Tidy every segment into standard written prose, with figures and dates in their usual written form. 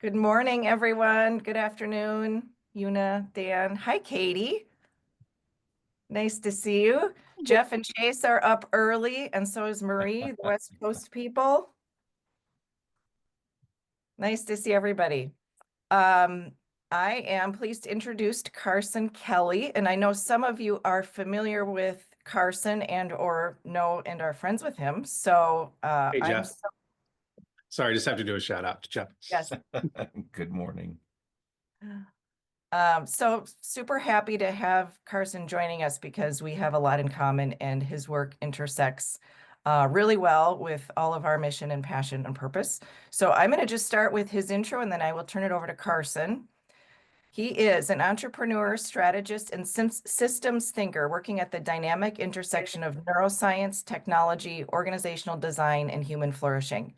Good morning, everyone. Good afternoon, Una, Dan. Hi, Katie. Nice to see you. Jeff and Chase are up early, and so is Marie, the West Coast people. Nice to see everybody. I am pleased to introduce Carson Kelly, and I know some of you are familiar with Carson and or know and are friends with him. So Hey, Jeff. Sorry, I just have to do a shout out to Jeff. Yes. Good morning. So super happy to have Carson joining us because we have a lot in common and his work intersects really well with all of our mission and passion and purpose. So I'm going to just start with his intro and then I will turn it over to Carson. He is an entrepreneur, strategist, and systems thinker working at the dynamic intersection of neuroscience, technology, organizational design, and human flourishing.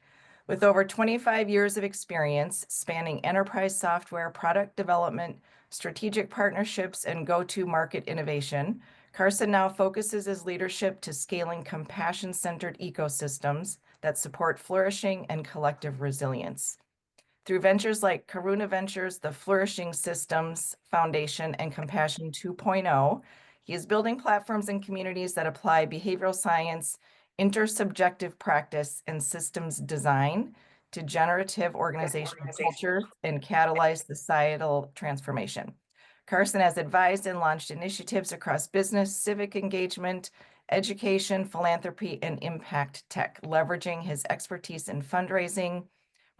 With over 25 years of experience spanning enterprise software, product development, strategic partnerships, and go-to-market innovation, Carson now focuses his leadership to scaling compassion-centered ecosystems that support flourishing and collective resilience. Through ventures like Karuna Ventures, the Flourishing Systems Foundation, and Compassion 2.0, he is building platforms and communities that apply behavioral science, intersubjective practice, and systems design to generative organizational culture and catalyze societal transformation. Carson has advised and launched initiatives across business, civic engagement, education, philanthropy, and impact tech, leveraging his expertise in fundraising,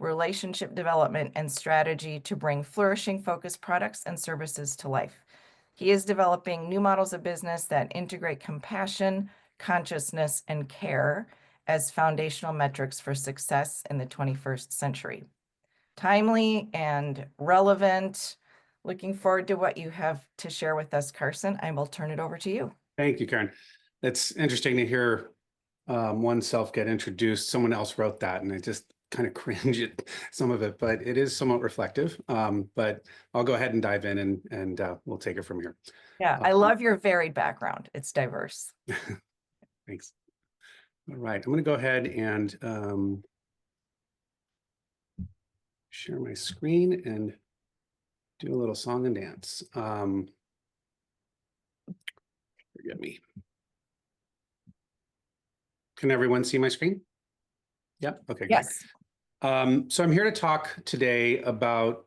relationship development, and strategy to bring flourishing-focused products and services to life. He is developing new models of business that integrate compassion, consciousness, and care as foundational metrics for success in the 21st century. Timely and relevant. Looking forward to what you have to share with us, Carson. I will turn it over to you. Thank you, Karen. It's interesting to hear oneself get introduced. Someone else wrote that, and I just kind of cringe at some of it, but it is somewhat reflective. But I'll go ahead and dive in and we'll take it from here. Yeah, I love your varied background. It's diverse. Thanks. All right, I'm going to go ahead and share my screen and do a little song and dance. Forgive me. Can everyone see my screen? Yep. Okay, great. Yes. So I'm here to talk today about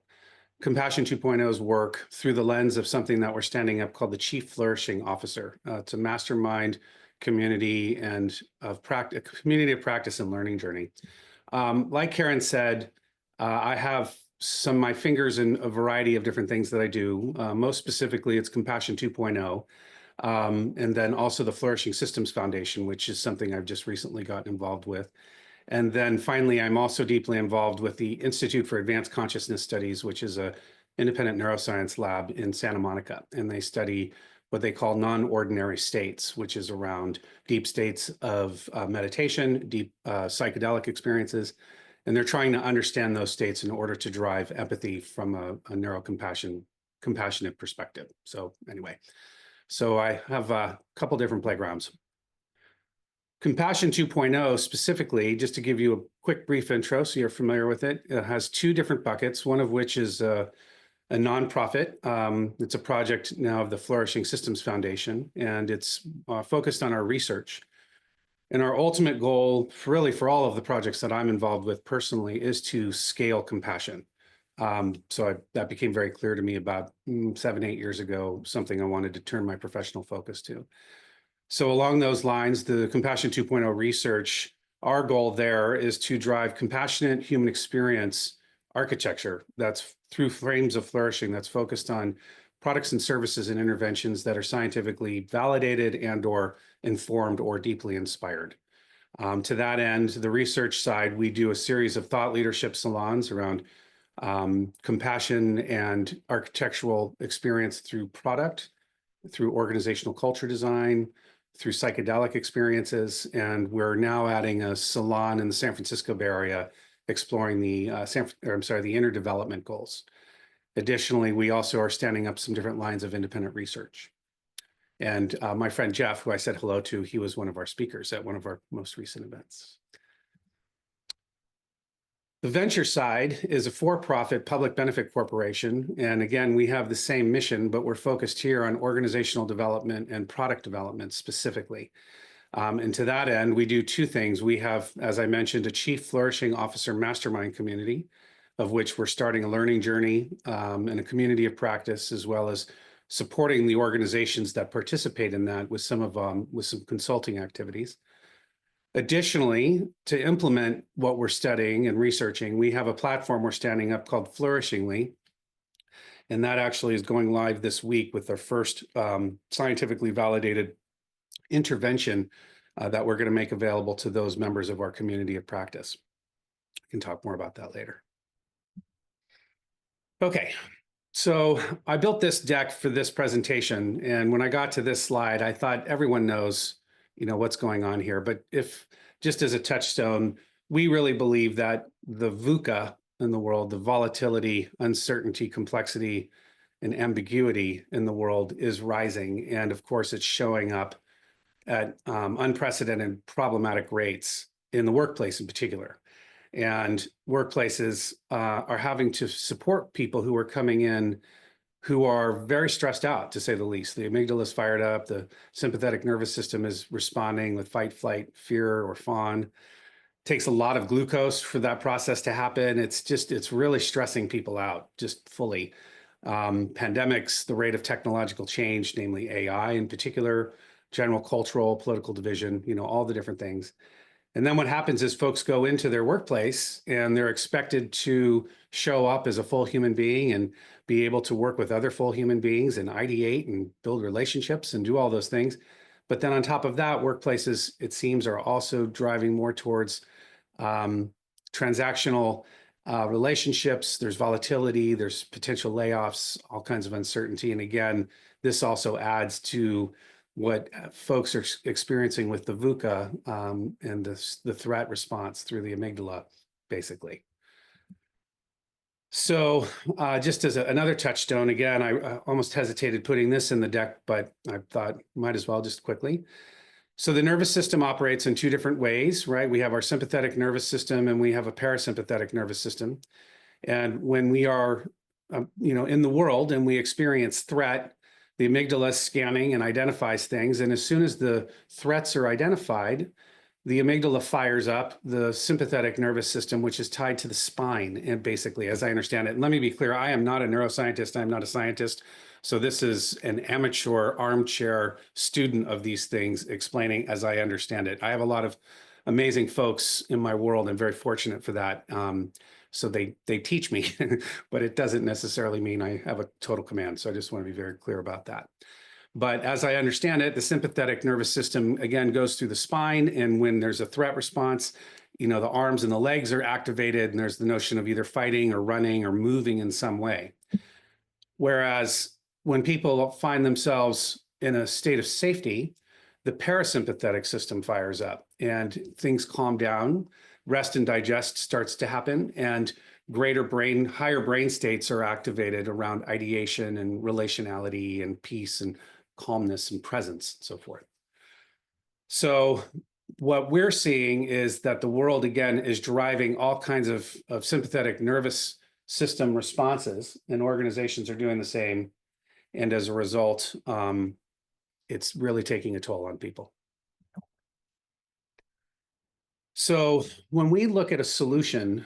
Compassion 2.0's work through the lens of something that we're standing up called the Chief Flourishing Officer. It's a mastermind community and a community of practice and learning journey. Like Karen said, I have my fingers in a variety of different things that I do. Most specifically, it's Compassion 2.0. And then also the Flourishing Systems Foundation, which is something I've just recently gotten involved with. And then finally, I'm also deeply involved with the Institute for Advanced Consciousness Studies, which is an independent neuroscience lab in Santa Monica. And they study what they call non-ordinary states, which is around deep states of meditation, deep psychedelic experiences. And they're trying to understand those states in order to drive empathy from a compassionate perspective. So anyway, so I have a couple different playgrounds. Compassion 2.0 specifically, just to give you a quick brief intro so you're familiar with it, it has two different buckets, one of which is a nonprofit. It's a project now of the Flourishing Systems Foundation, and it's focused on our research. And our ultimate goal, really for all of the projects that I'm involved with personally, is to scale compassion. That became very clear to me about 7-8 years ago, something I wanted to turn my professional focus to. So along those lines, the Compassion 2.0 research, our goal there is to drive compassionate human experience architecture that's through frames of flourishing, that's focused on products and services and interventions that are scientifically validated and or informed or deeply inspired. To that end, the research side, we do a series of thought leadership salons around compassion and architectural experience through product, through organizational culture design, through psychedelic experiences, and we're now adding a salon in the San Francisco Bay Area exploring the inner development goals. Additionally, we also are standing up some different lines of independent research. And my friend Jeff, who I said hello to, he was one of our speakers at one of our most recent events. The venture side is a for-profit public benefit corporation. And again, we have the same mission, but we're focused here on organizational development and product development specifically. And to that end, we do two things. We have, as I mentioned, a Chief Flourishing Officer Mastermind community, of which we're starting a learning journey and a community of practice, as well as supporting the organizations that participate in that with some consulting activities. Additionally, to implement what we're studying and researching, we have a platform we're standing up called Flourishingly. And that actually is going live this week with our first scientifically validated intervention that we're going to make available to those members of our community of practice. I can talk more about that later. Okay, so I built this deck for this presentation. And when I got to this slide, I thought everyone knows what's going on here. But if just as a touchstone, we really believe that the VUCA in the world, the volatility, uncertainty, complexity, and ambiguity in the world is rising. And of course, it's showing up at unprecedented problematic rates in the workplace in particular. And workplaces are having to support people who are coming in who are very stressed out, to say the least. The amygdala is fired up. The sympathetic nervous system is responding with fight, flight, fear, or fawn. It takes a lot of glucose for that process to happen. It's really stressing people out, just fully. Pandemics, the rate of technological change, namely AI in particular, general cultural, political division, all the different things. And then what happens is folks go into their workplace and they're expected to show up as a full human being and be able to work with other full human beings and ideate and build relationships and do all those things. But then on top of that, workplaces, it seems, are also driving more towards transactional relationships. There's volatility, there's potential layoffs, all kinds of uncertainty. And again, this also adds to what folks are experiencing with the VUCA and the threat response through the amygdala, basically. So just as another touchstone, again, I almost hesitated putting this in the deck, but I thought might as well just quickly. So the nervous system operates in two different ways, right? We have our sympathetic nervous system and we have a parasympathetic nervous system. And when we are, in the world and we experience threat, the amygdala is scanning and identifies things. And as soon as the threats are identified, the amygdala fires up the sympathetic nervous system, which is tied to the spine, and basically, as I understand it. And let me be clear, I am not a neuroscientist. I'm not a scientist. So this is an amateur armchair student of these things explaining as I understand it. I have a lot of amazing folks in my world. I'm very fortunate for that. So they teach me, but it doesn't necessarily mean I have a total command. So I just want to be very clear about that. But as I understand it, the sympathetic nervous system, again, goes through the spine. And when there's a threat response, the arms and the legs are activated. And there's the notion of either fighting or running or moving in some way. Whereas when people find themselves in a state of safety, the parasympathetic system fires up and things calm down. Rest and digest starts to happen, and higher brain states are activated around ideation and relationality and peace and calmness and presence and so forth. So what we're seeing is that the world, again, is driving all kinds of sympathetic nervous system responses, and organizations are doing the same. And as a result, it's really taking a toll on people. So when we look at a solution,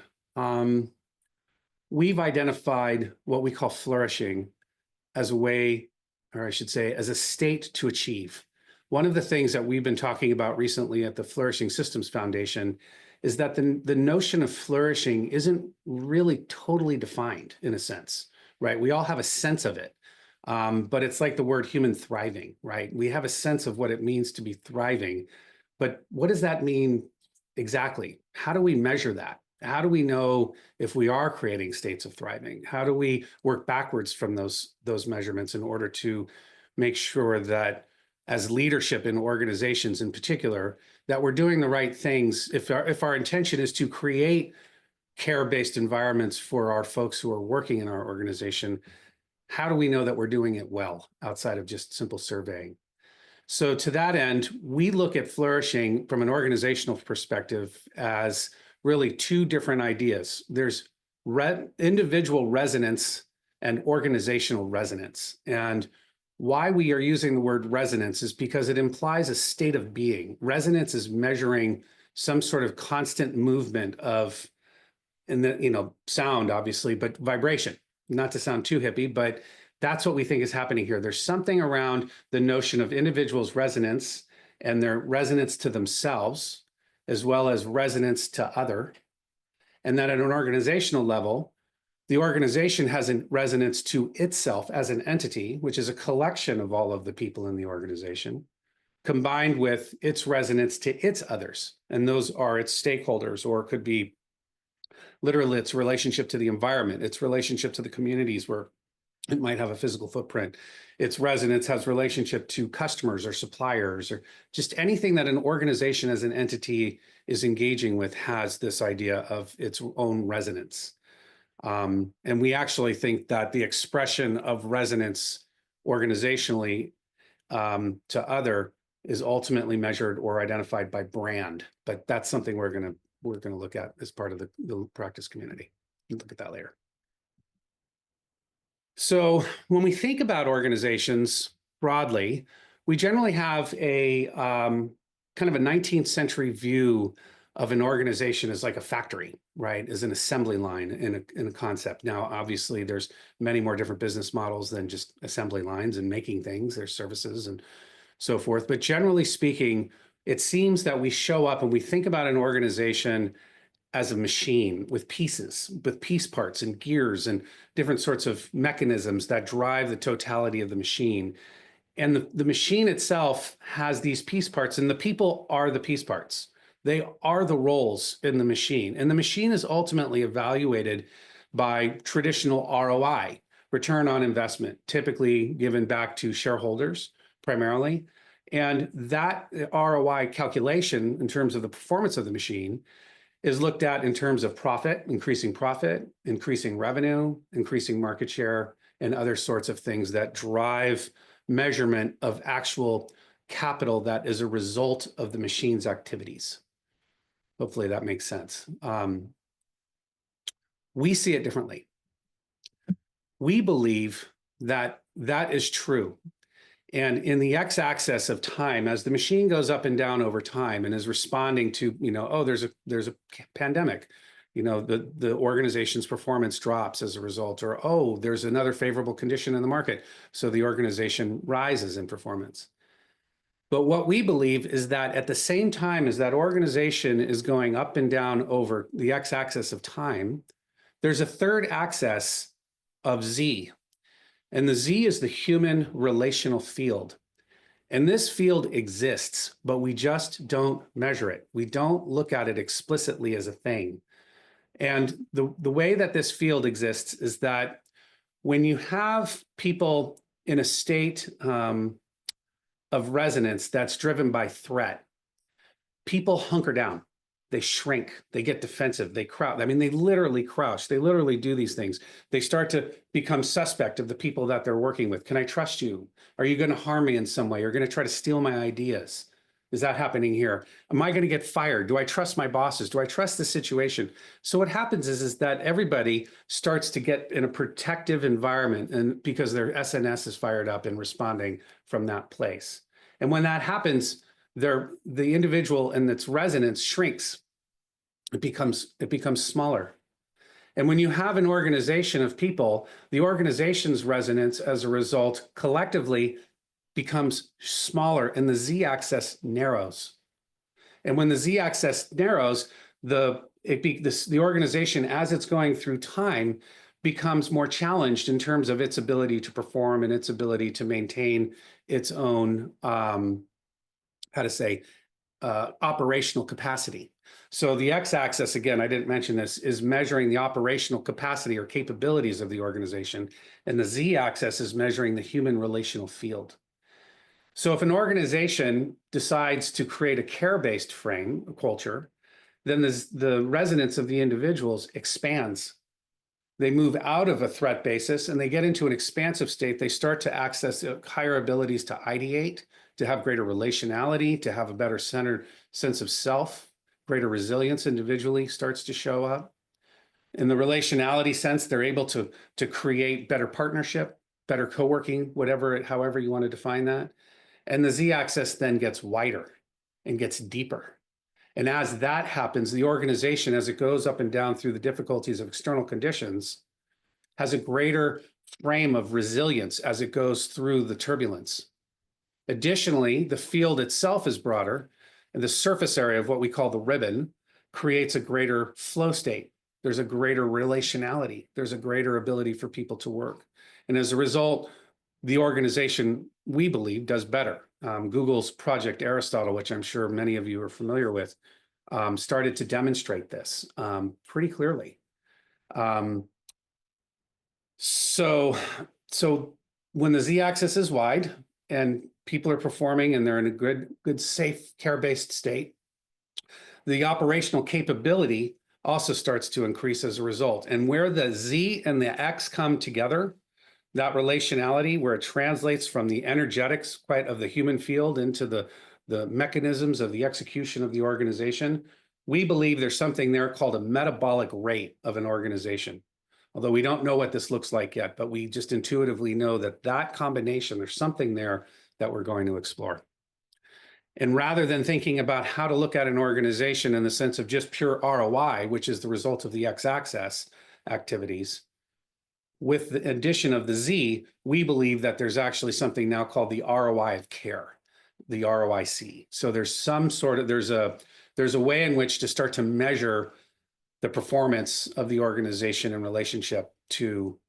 we've identified what we call flourishing as a way, or I should say, as a state to achieve. One of the things that we've been talking about recently at the Flourishing Systems Foundation is that the notion of flourishing isn't really totally defined in a sense, right? We all have a sense of it, but it's like the word human thriving, right? We have a sense of what it means to be thriving, but what does that mean exactly? How do we measure that? How do we know if we are creating states of thriving? How do we work backwards from those measurements in order to make sure that as leadership in organizations in particular, that we're doing the right things? If our intention is to create care-based environments for our folks who are working in our organization, how do we know that we're doing it well outside of just simple surveying? So to that end, we look at flourishing from an organizational perspective as really two different ideas. There's individual resonance and organizational resonance. And why we are using the word resonance is because it implies a state of being. Resonance is measuring some sort of constant movement of, in the, sound, obviously, but vibration. Not to sound too hippie, but that's what we think is happening here. There's something around the notion of individuals' resonance and their resonance to themselves, as well as resonance to other. And that at an organizational level, the organization has a resonance to itself as an entity, which is a collection of all of the people in the organization, combined with its resonance to its others. And those are its stakeholders, or it could be literally its relationship to the environment, its relationship to the communities where it might have a physical footprint. Its resonance has relationship to customers or suppliers, or just anything that an organization as an entity is engaging with has this idea of its own resonance. And we actually think that the expression of resonance organizationally to other is ultimately measured or identified by brand. But that's something we're going to look at as part of the practice community. We'll look at that later. So when we think about organizations broadly, we generally have a kind of a 19th century view of an organization as like a factory, right? As an assembly line in a concept. Now, obviously, there's many more different business models than just assembly lines and making things. There's services and so forth. But generally speaking, it seems that we show up and we think about an organization as a machine with pieces, with piece parts and gears and different sorts of mechanisms that drive the totality of the machine. And the machine itself has these piece parts, and the people are the piece parts. They are the roles in the machine. And the machine is ultimately evaluated by traditional ROI, return on investment, typically given back to shareholders primarily. And that ROI calculation in terms of the performance of the machine is looked at in terms of profit, increasing revenue, increasing market share, and other sorts of things that drive measurement of actual capital that is a result of the machine's activities. Hopefully that makes sense. We see it differently. We believe that that is true. And in the x-axis of time, as the machine goes up and down over time and is responding to, oh, there's a pandemic, the organization's performance drops as a result, or, oh, there's another favorable condition in the market, so the organization rises in performance. But what we believe is that at the same time as that organization is going up and down over the x-axis of time, there's a third axis of Z. And the Z is the human relational field. And this field exists, but we just don't measure it. We don't look at it explicitly as a thing. And the way that this field exists is that when you have people in a state of resonance that's driven by threat, people hunker down. They shrink, they get defensive, they crouch. I mean, they literally crouch. They literally do these things. They start to become suspect of the people that they're working with. Can I trust you? Are you going to harm me in some way? You're going to try to steal my ideas. Is that happening here? Am I going to get fired? Do I trust my bosses? Do I trust the situation? So what happens is that everybody starts to get in a protective environment, and because their SNS is fired up and responding from that place. And when that happens, the individual and its resonance shrinks. It becomes smaller. And when you have an organization of people, the organization's resonance as a result collectively becomes smaller and the Z-axis narrows. And when the Z-axis narrows, the organization, as it's going through time, becomes more challenged in terms of its ability to perform and its ability to maintain its own operational capacity. So the x-axis, again, I didn't mention this, is measuring the operational capacity or capabilities of the organization, and the z-axis is measuring the human relational field. So if an organization decides to create a care-based frame, a culture, then the resonance of the individuals expands. They move out of a threat basis and they get into an expansive state. They start to access higher abilities to ideate, to have greater relationality, to have a better centered sense of self, greater resilience individually starts to show up. In the relationality sense, they're able to create better partnership, better co-working, however you want to define that. And the Z-axis then gets wider and gets deeper. And as that happens, the organization, as it goes up and down through the difficulties of external conditions, has a greater frame of resilience as it goes through the turbulence. Additionally, the field itself is broader, and the surface area of what we call the ribbon creates a greater flow state. There's a greater relationality. There's a greater ability for people to work. And as a result, the organization, we believe, does better. Google's Project Aristotle, which I'm sure many of you are familiar with, started to demonstrate this pretty clearly. So when the Z-axis is wide and people are performing and they're in a good, safe, care-based state, the operational capability also starts to increase as a result. And where the Z and the X come together, that relationality where it translates from the energetics quite of the human field into the mechanisms of the execution of the organization, we believe there's something there called a metabolic rate of an organization. Although we don't know what this looks like yet, but we just intuitively know that that combination, there's something there that we're going to explore. And rather than thinking about how to look at an organization in the sense of just pure ROI, which is the result of the X-axis activities, with the addition of the Z, we believe that there's actually something now called the ROI of care, the ROIC. So there's some sort of, there's a way in which to start to measure the performance of the organization in relationship to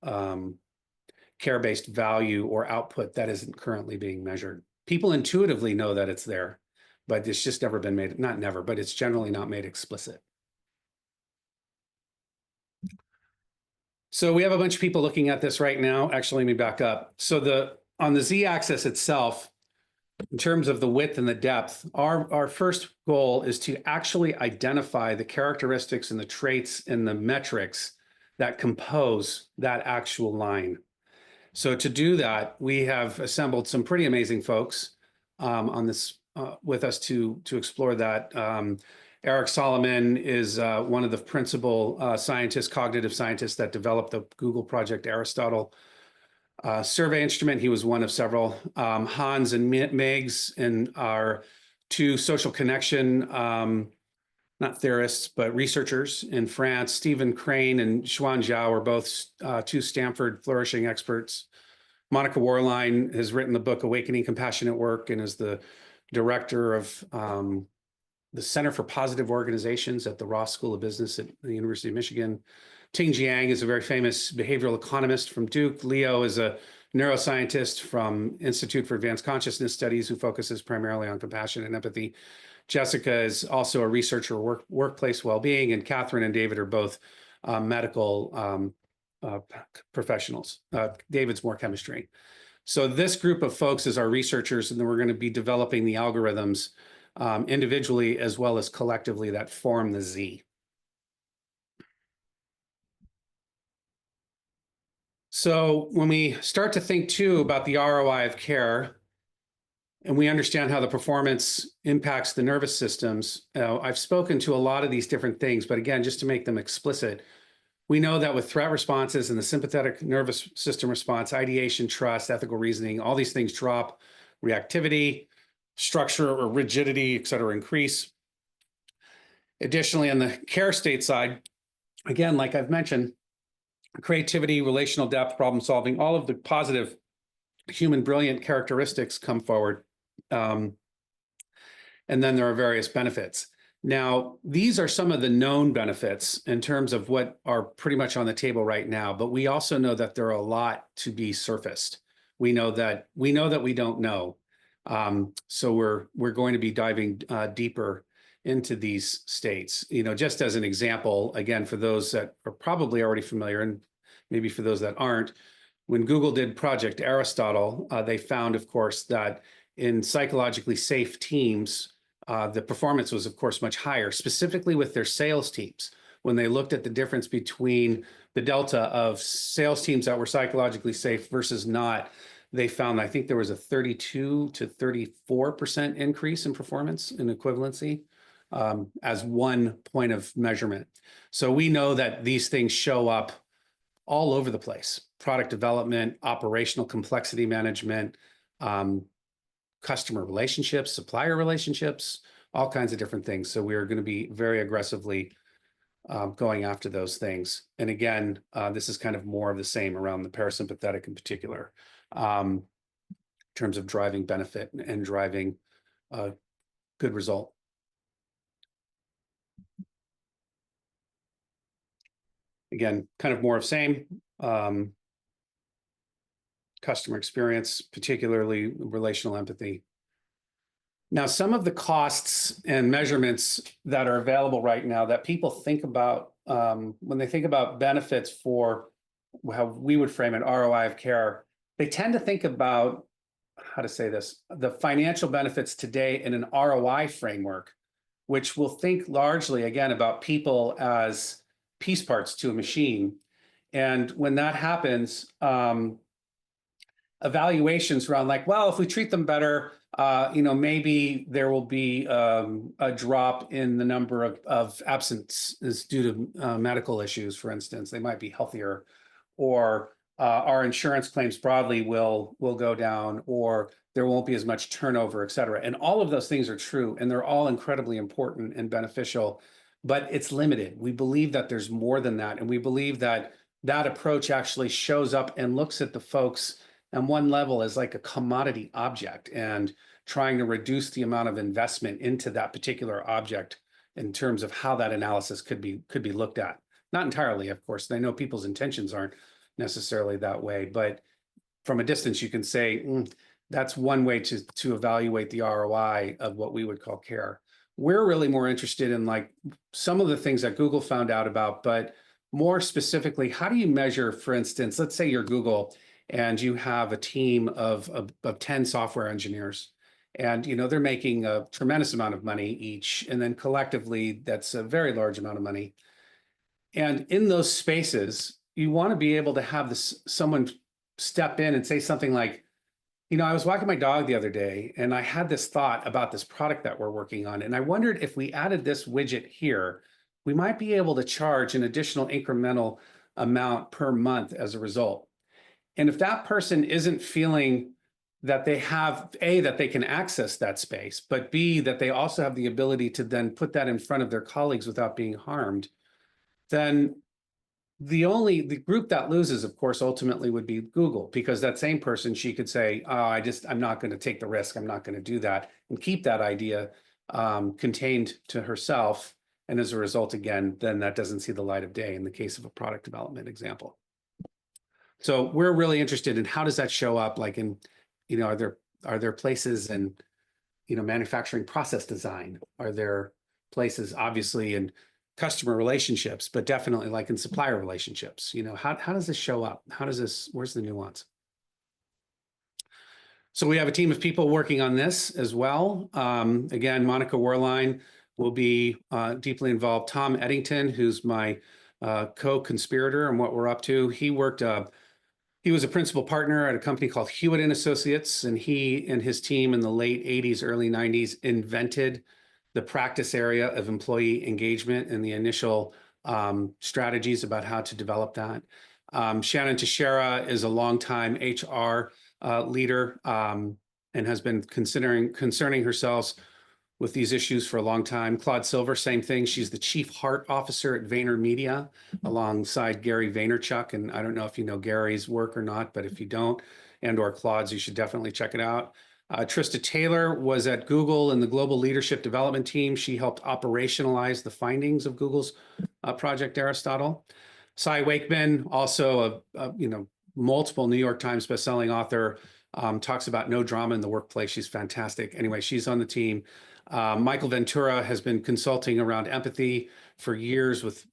care-based value or output that isn't currently being measured. People intuitively know that it's there, but it's just never been made, not never, but it's generally not made explicit. So we have a bunch of people looking at this right now. Actually, let me back up. So on the Z-axis itself, in terms of the width and the depth, our first goal is to actually identify the characteristics and the traits and the metrics that compose that actual line. So to do that, we have assembled some pretty amazing folks on this with us to explore that. Eric Solomon is one of the principal scientists, cognitive scientists that developed the Google Project Aristotle survey instrument. He was one of several. Hans and Megs and our two social connection, not theorists, but researchers in France. Stephen Crane and Xuan Zhao are both two Stanford flourishing experts. Monica Warline has written the book Awakening Compassionate Work and is the director of the Center for Positive Organizations at the Ross School of Business at the University of Michigan. Ting Jiang is a very famous behavioral economist from Duke. Leo is a neuroscientist from Institute for Advanced Consciousness Studies who focuses primarily on compassion and empathy. Jessica is also a researcher of workplace well-being, and Catherine and David are both medical professionals. David's more chemistry. So this group of folks is our researchers, and then we're going to be developing the algorithms individually as well as collectively that form the Z. So when we start to think too about the ROI of care, and we understand how the performance impacts the nervous systems, I've spoken to a lot of these different things, but again, just to make them explicit, we know that with threat responses and the sympathetic nervous system response, ideation, trust, ethical reasoning, all these things drop, reactivity, structure or rigidity, et cetera, increase. Additionally, on the care state side, again, like I've mentioned, creativity, relational depth, problem solving, all of the positive human brilliant characteristics come forward. And then there are various benefits. Now, these are some of the known benefits in terms of what are pretty much on the table right now, but we also know that there are a lot to be surfaced. We know that we don't know. So we're going to be diving deeper into these states. You know, just as an example, again, for those that are probably already familiar, and maybe for those that aren't, when Google did Project Aristotle, they found, of course, that in psychologically safe teams, the performance was, of course, much higher, specifically with their sales teams. When they looked at the difference between the delta of sales teams that were psychologically safe versus not, they found, I think there was a 32 to 34% increase in performance in equivalency as one point of measurement. So we know that these things show up all over the place: product development, operational complexity management, customer relationships, supplier relationships, all kinds of different things. So we are going to be very aggressively going after those things. And again, this is kind of more of the same around the parasympathetic in particular, in terms of driving benefit and driving a good result. Again, kind of more of same. Customer experience, particularly relational empathy. Now, some of the costs and measurements that are available right now that people think about when they think about benefits for how we would frame it, ROI of care, they tend to think about, how to say this, the financial benefits today in an ROI framework, which will think largely, again, about people as piece parts to a machine. And when that happens, evaluations around like, well, if we treat them better, maybe there will be a drop in the number of absences due to medical issues, for instance. They might be healthier, or our insurance claims broadly will go down, or there won't be as much turnover, et cetera. And all of those things are true, and they're all incredibly important and beneficial, but it's limited. We believe that there's more than that, and we believe that that approach actually shows up and looks at the folks on one level as like a commodity object and trying to reduce the amount of investment into that particular object in terms of how that analysis could be looked at. Not entirely, of course. I know people's intentions aren't necessarily that way, but from a distance, you can say that's one way to evaluate the ROI of what we would call care. We're really more interested in like some of the things that Google found out about, but more specifically, how do you measure, for instance, let's say you're Google and you have a team of 10 software engineers, and they're making a tremendous amount of money each, and then collectively that's a very large amount of money. And in those spaces, you want to be able to have someone step in and say something like, I was walking my dog the other day and I had this thought about this product that we're working on, and I wondered if we added this widget here, we might be able to charge an additional incremental amount per month as a result. And if that person isn't feeling that they have, A, that they can access that space, but B, that they also have the ability to then put that in front of their colleagues without being harmed, then the group that loses, of course, ultimately would be Google, because that same person, she could say, oh, I'm not going to take the risk. I'm not going to do that, and keep that idea contained to herself. And as a result, again, then that doesn't see the light of day in the case of a product development example. So we're really interested in how does that show up, like in, are there places in, manufacturing process design? Are there places obviously in customer relationships, but definitely like in supplier relationships? How does this show up? Where's the nuance? So we have a team of people working on this as well. Again, Monica Werlein will be deeply involved. Tom Eddington, who's my co-conspirator and what we're up to, he was a principal partner at a company called Hewitt & Associates, and he and his team in the late 80s, early 90s invented the practice area of employee engagement and the initial strategies about how to develop that. Shannon Teixeira is a longtime HR leader and has been concerning herself with these issues for a long time. Claude Silver, same thing. She's the Chief Heart Officer at VaynerMedia alongside Gary Vaynerchuk. And I don't know if you know Gary's work or not, but if you don't, or Claude's, you should definitely check it out. Trista Taylor was at Google in the Global Leadership Development Team. She helped operationalize the findings of Google's Project Aristotle. Cy Wakeman, also a multiple New York Times bestselling author, talks about no drama in the workplace. She's fantastic. Anyway, she's on the team. Michael Ventura has been consulting around empathy for years with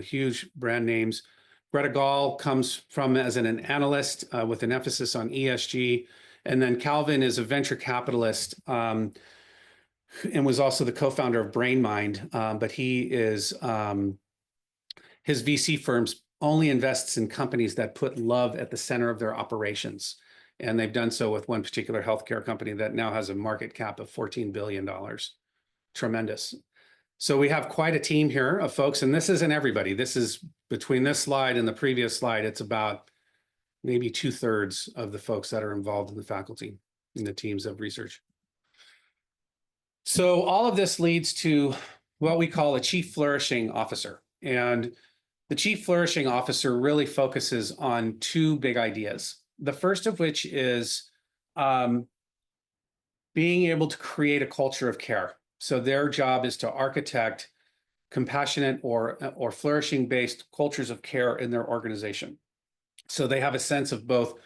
huge brand names. Greta Gall comes from as an analyst with an emphasis on ESG. And then Calvin is a venture capitalist and was also the co-founder of BrainMind. But he is, his VC firms only invests in companies that put love at the center of their operations. And they've done so with one particular healthcare company that now has a market cap of $14 billion. Tremendous. So we have quite a team here of folks, and this isn't everybody. This is between this slide and the previous slide, it's about maybe 2/3 of the folks that are involved in the faculty, in the teams of research. So all of this leads to what we call a Chief Flourishing Officer. And the Chief Flourishing Officer really focuses on two big ideas. The first of which is being able to create a culture of care. So their job is to architect compassionate or flourishing-based cultures of care in their organization. So they have a sense of both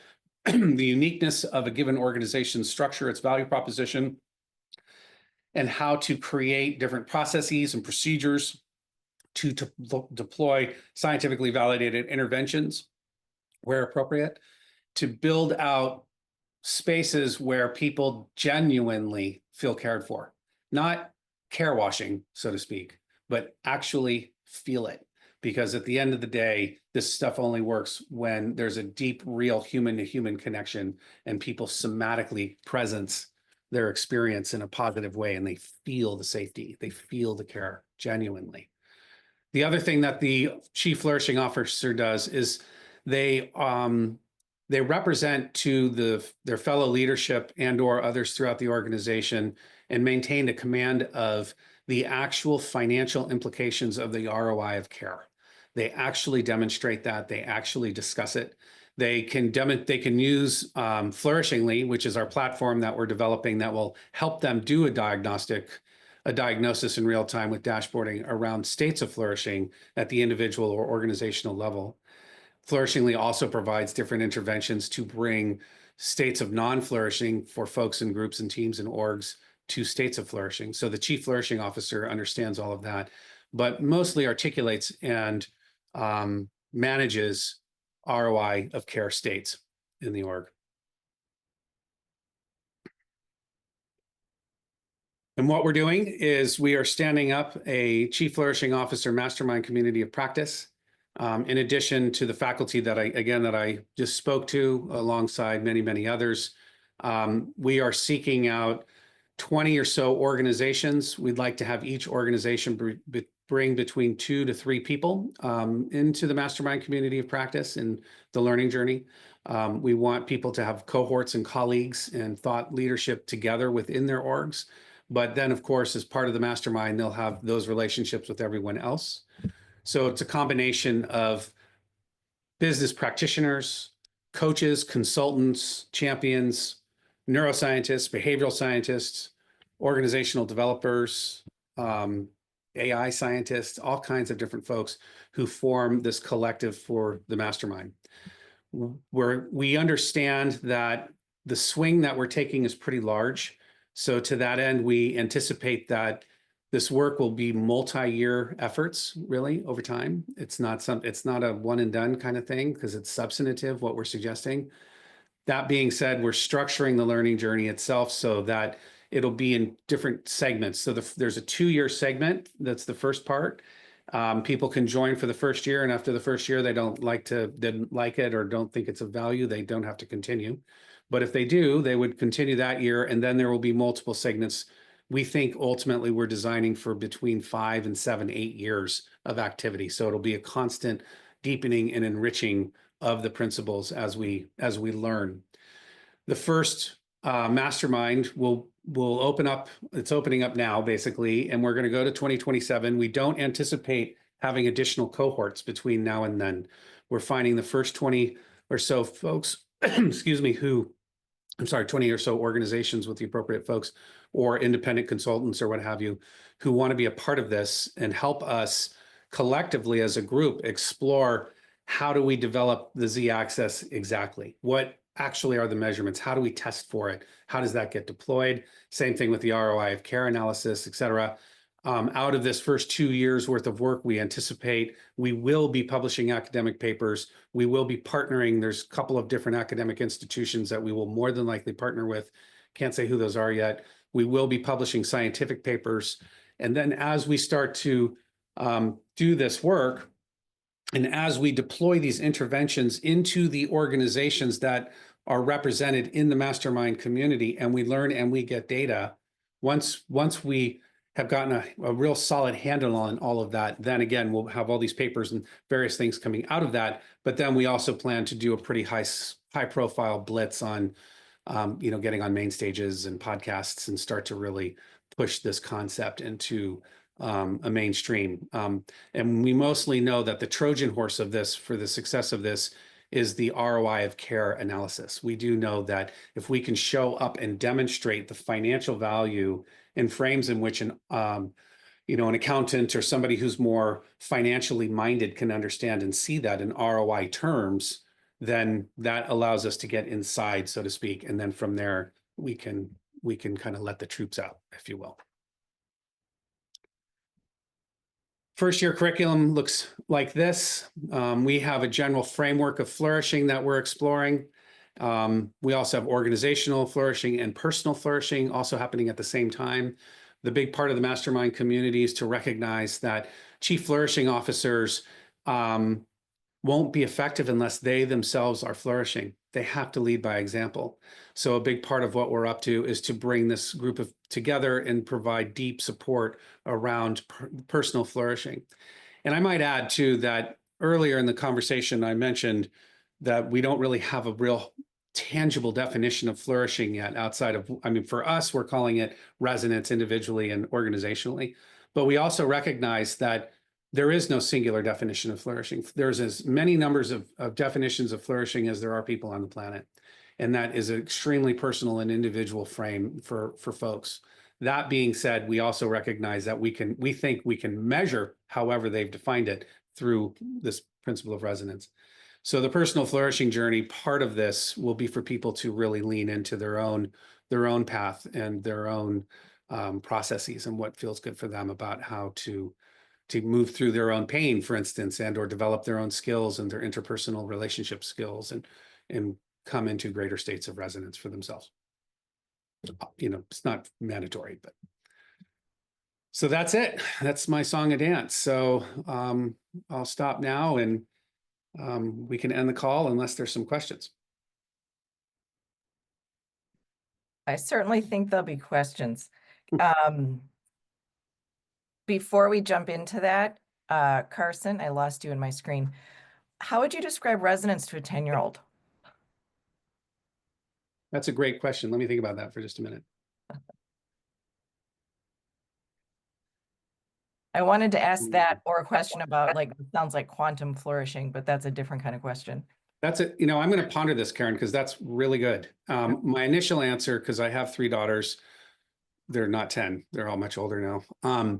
the uniqueness of a given organization's structure, its value proposition, and how to create different processes and procedures to deploy scientifically validated interventions where appropriate, to build out spaces where people genuinely feel cared for, not care washing, so to speak, but actually feel it. Because at the end of the day, this stuff only works when there's a deep, real human-to-human connection and people somatically presence their experience in a positive way, and they feel the safety, they feel the care genuinely. The other thing that the Chief Flourishing Officer does is they represent to their fellow leadership and or others throughout the organization and maintain a command of the actual financial implications of the ROI of care. They actually demonstrate that, they actually discuss it. They can use Flourishingly, which is our platform that we're developing that will help them do a diagnosis in real time with dashboarding around states of flourishing at the individual or organizational level. Flourishingly also provides different interventions to bring states of non-flourishing for folks and groups and teams and orgs to states of flourishing. So the Chief Flourishing Officer understands all of that, but mostly articulates and manages ROI of care states in the org. And what we're doing is we are standing up a Chief Flourishing Officer Mastermind community of practice. In addition to the faculty that I just spoke to alongside many others, we are seeking out 20 or so organizations. We'd like to have each organization bring between 2 to 3 people into the mastermind community of practice and the learning journey. We want people to have cohorts and colleagues and thought leadership together within their orgs. But then, of course, as part of the mastermind, they'll have those relationships with everyone else. So it's a combination of business practitioners, coaches, consultants, champions, neuroscientists, behavioral scientists, organizational developers, AI scientists, all kinds of different folks who form this collective for the mastermind. We understand that the swing that we're taking is pretty large. So to that end, we anticipate that this work will be multi-year efforts, really, over time. It's not a one and done kind of thing because it's substantive, what we're suggesting. That being said, we're structuring the learning journey itself so that it'll be in different segments. So there's a 2-year segment. That's the first part. People can join for the first year, and after the first year, they didn't like it or don't think it's of value, they don't have to continue. But if they do, they would continue that year, and then there will be multiple segments. We think ultimately we're designing for between 5 and 7, 8 years of activity. So it'll be a constant deepening and enriching of the principles as we learn. The first mastermind will open up. It's opening up now, basically, and we're going to go to 2027. We don't anticipate having additional cohorts between now and then. We're finding the first 20 or so folks, excuse me, 20 or so organizations with the appropriate folks or independent consultants or what have you, who want to be a part of this and help us collectively as a group explore how do we develop the Z-axis exactly? What actually are the measurements? How do we test for it? How does that get deployed? Same thing with the ROI of care analysis, et cetera. Out of this first 2 years worth of work, we anticipate we will be publishing academic papers. We will be partnering. There's a couple of different academic institutions that we will more than likely partner with. Can't say who those are yet. We will be publishing scientific papers. And then as we start to do this work, and as we deploy these interventions into the organizations that are represented in the mastermind community, and we learn and we get data, once we have gotten a real solid handle on all of that, then again, we'll have all these papers and various things coming out of that. But then we also plan to do a pretty high profile blitz on, getting on main stages and podcasts and start to really push this concept into a mainstream. And we mostly know that the Trojan horse of this, for the success of this, is the ROI of care analysis. We do know that if we can show up and demonstrate the financial value in frames in which an accountant or somebody who's more financially minded can understand and see that in ROI terms, then that allows us to get inside, so to speak. And then from there, we can kind of let the troops out, if you will. First year curriculum looks like this. We have a general framework of flourishing that we're exploring. We also have organizational flourishing and personal flourishing also happening at the same time. The big part of the mastermind community is to recognize that chief flourishing officers won't be effective unless they themselves are flourishing. They have to lead by example. So a big part of what we're up to is to bring this group together and provide deep support around personal flourishing. And I might add too that earlier in the conversation, I mentioned that we don't really have a real tangible definition of flourishing yet outside of, for us, we're calling it resonance individually and organizationally. But we also recognize that there is no singular definition of flourishing. There's as many numbers of definitions of flourishing as there are people on the planet. And that is an extremely personal and individual frame for folks. That being said, we also recognize that we think we can measure however they've defined it through this principle of resonance. So the personal flourishing journey, part of this will be for people to really lean into their own path and their own processes and what feels good for them about how to move through their own pain, for instance, and or develop their own skills and their interpersonal relationship skills and come into greater states of resonance for themselves. It's not mandatory, but so that's it. That's my song and dance. So I'll stop now and we can end the call unless there's some questions. I certainly think there'll be questions. Before we jump into that, Carson, I lost you in my screen. How would you describe resonance to a 10-year-old? That's a great question. Let me think about that for just a minute. I wanted to ask that or a question about it sounds like quantum flourishing, but that's a different kind of question. That's it. I'm going to ponder this, Karen, because that's really good. My initial answer, because I have 3 daughters, they're not 10, they're all much older now,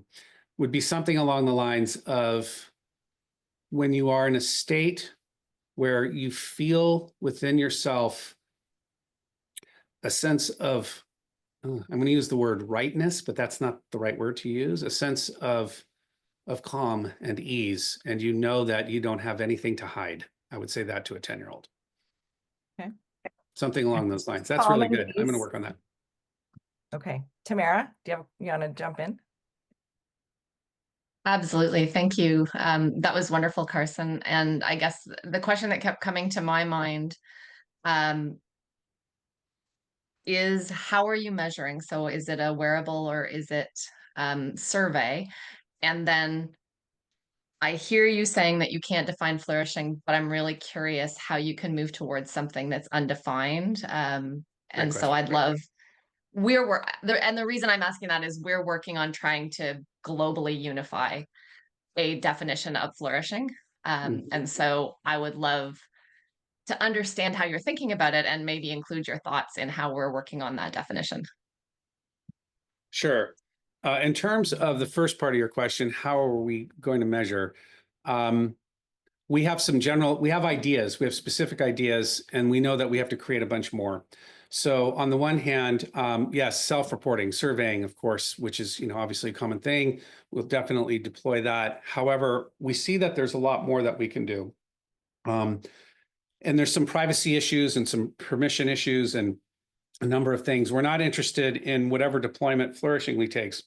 would be something along the lines of when you are in a state where you feel within yourself a sense of, I'm going to use the word rightness, but that's not the right word to use, a sense of calm and ease, and you know that you don't have anything to hide. I would say that to a 10-year-old. Okay. Something along those lines. That's really good. I'm going to work on that. Okay. Tamara, you want to jump in? Absolutely. Thank you. That was wonderful, Carson. And I guess the question that kept coming to my mind is how are you measuring? So is it a wearable or is it survey? And then I hear you saying that you can't define flourishing, but I'm really curious how you can move towards something that's undefined. And so I'd love, and the reason I'm asking that is we're working on trying to globally unify a definition of flourishing. And so I would love to understand how you're thinking about it and maybe include your thoughts in how we're working on that definition. Sure. In terms of the first part of your question, how are we going to measure? We have ideas, we have specific ideas, and we know that we have to create a bunch more. So on the one hand, yes, self-reporting, surveying, of course, which is, obviously a common thing. We'll definitely deploy that. However, we see that there's a lot more that we can do. And there's some privacy issues and some permission issues and a number of things. We're not interested in whatever deployment Flourishingly takes,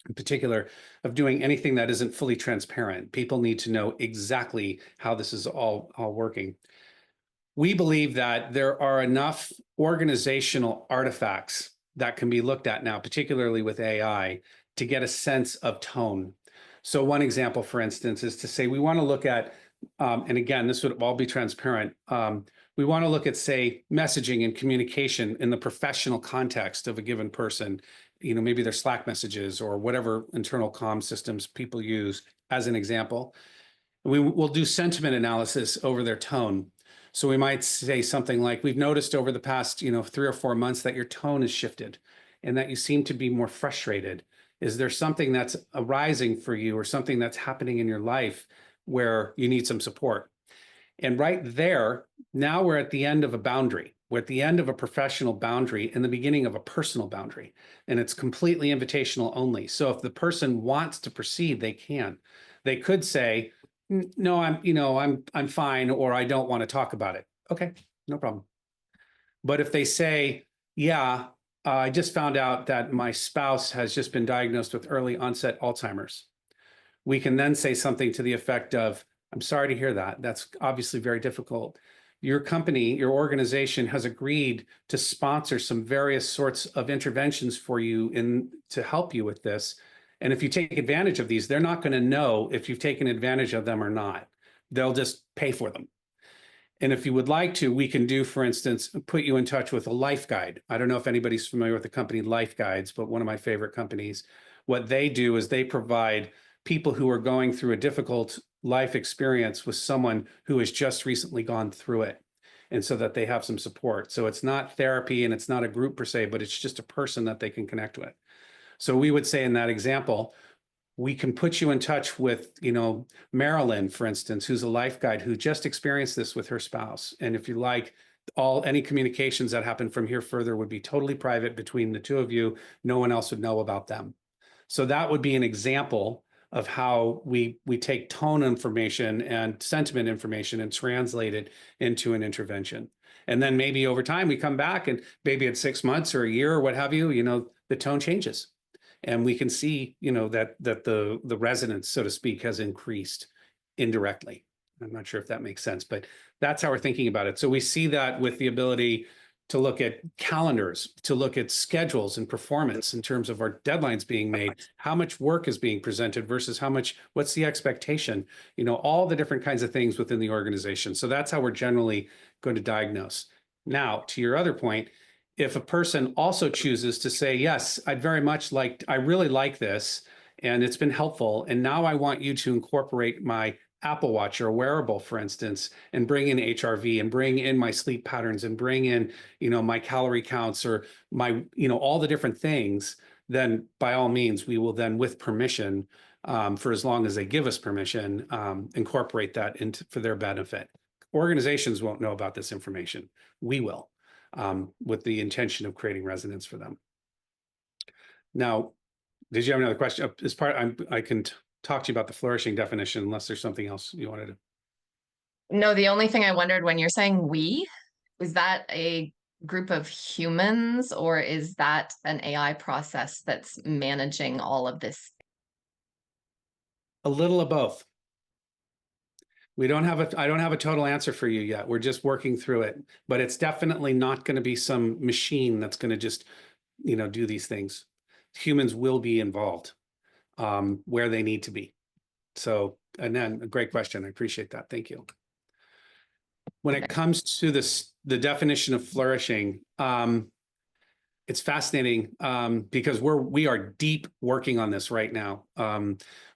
in particular, of doing anything that isn't fully transparent. People need to know exactly how this is all working. We believe that there are enough organizational artifacts that can be looked at now, particularly with AI, to get a sense of tone. So one example, for instance, is to say we want to look at, and again, this would all be transparent. We want to look at, say, messaging and communication in the professional context of a given person. You know, maybe their Slack messages or whatever internal comm systems people use as an example. We will do sentiment analysis over their tone. So we might say something like, we've noticed over the past, 3 or 4 months that your tone has shifted and that you seem to be more frustrated. Is there something that's arising for you or something that's happening in your life where you need some support? And right there, now we're at the end of a boundary. We're at the end of a professional boundary and the beginning of a personal boundary. And it's completely invitational only. So if the person wants to proceed, they can. They could say, no, I'm fine, or I don't want to talk about it. Okay, no problem. But if they say, yeah, I just found out that my spouse has just been diagnosed with early onset Alzheimer's, we can then say something to the effect of, I'm sorry to hear that. That's obviously very difficult. Your company, your organization has agreed to sponsor some various sorts of interventions for you to help you with this. And if you take advantage of these, they're not going to know if you've taken advantage of them or not. They'll just pay for them. And if you would like to, we can do, for instance, put you in touch with a life guide. I don't know if anybody's familiar with the company Life Guides, but one of my favorite companies. What they do is they provide people who are going through a difficult life experience with someone who has just recently gone through it, and so that they have some support. So it's not therapy and it's not a group per se, but it's just a person that they can connect with. So we would say in that example, we can put you in touch with, Marilyn, for instance, who's a life guide who just experienced this with her spouse. And if you like, any communications that happen from here further would be totally private between the two of you. No one else would know about them. So that would be an example of how we take tone information and sentiment information and translate it into an intervention. And then maybe over time we come back and maybe at 6 months or a year or what have you, the tone changes. And we can see, that the resonance, so to speak, has increased indirectly. I'm not sure if that makes sense, but that's how we're thinking about it. So we see that with the ability to look at calendars, to look at schedules and performance in terms of our deadlines being made, how much work is being presented versus what's the expectation, all the different kinds of things within the organization. So that's how we're generally going to diagnose. Now, to your other point, if a person also chooses to say, yes, I really like this and it's been helpful, and now I want you to incorporate my Apple Watch or a wearable, for instance, and bring in HRV and bring in my sleep patterns and bring in, my calorie counts or my, all the different things, then by all means, we will then, with permission, for as long as they give us permission, incorporate that for their benefit. Organizations won't know about this information. We will, with the intention of creating resonance for them. Now, did you have another question? I can talk to you about the flourishing definition unless there's something else you wanted to. No, the only thing I wondered when you're saying we, is that a group of humans or is that an AI process that's managing all of this? A little of both. I don't have a total answer for you yet. We're just working through it, but it's definitely not going to be some machine that's going to just, do these things. Humans will be involved where they need to be. So, and then a great question. I appreciate that. Thank you. When it comes to the definition of flourishing, it's fascinating because we are deep working on this right now.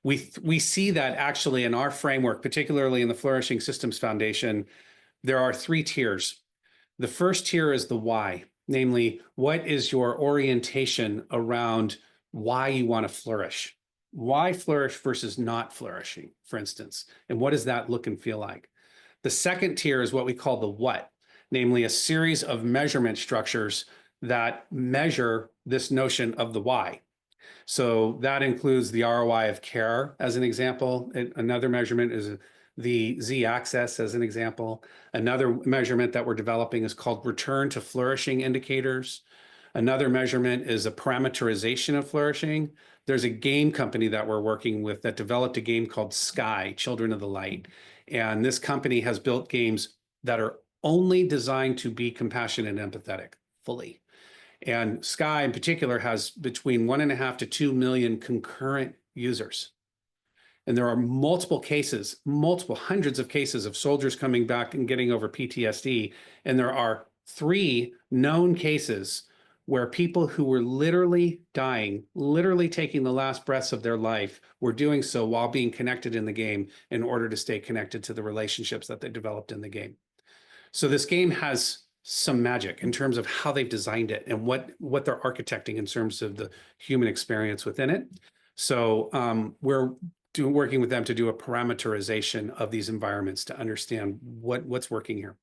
We see that actually in our framework, particularly in the Flourishing Systems Foundation, there are 3 tiers. The first tier is the why, namely, what is your orientation around why you want to flourish? Why flourish versus not flourishing, for instance? And what does that look and feel like? The second tier is what we call the what, namely a series of measurement structures that measure this notion of the why. So that includes the ROI of care as an example. Another measurement is the Z-axis as an example. Another measurement that we're developing is called return to flourishing indicators. Another measurement is a parameterization of flourishing. There's a game company that we're working with that developed a game called Sky, Children of the Light. And this company has built games that are only designed to be compassionate and empathetic fully. And Sky in particular has between 1.5 to 2 million concurrent users. And there are multiple cases, multiple hundreds of cases of soldiers coming back and getting over PTSD. And there are 3 known cases where people who were literally dying, literally taking the last breaths of their life, were doing so while being connected in the game in order to stay connected to the relationships that they developed in the game. So this game has some magic in terms of how they've designed it and what they're architecting in terms of the human experience within it. So we're working with them to do a parameterization of these environments to understand what's working here.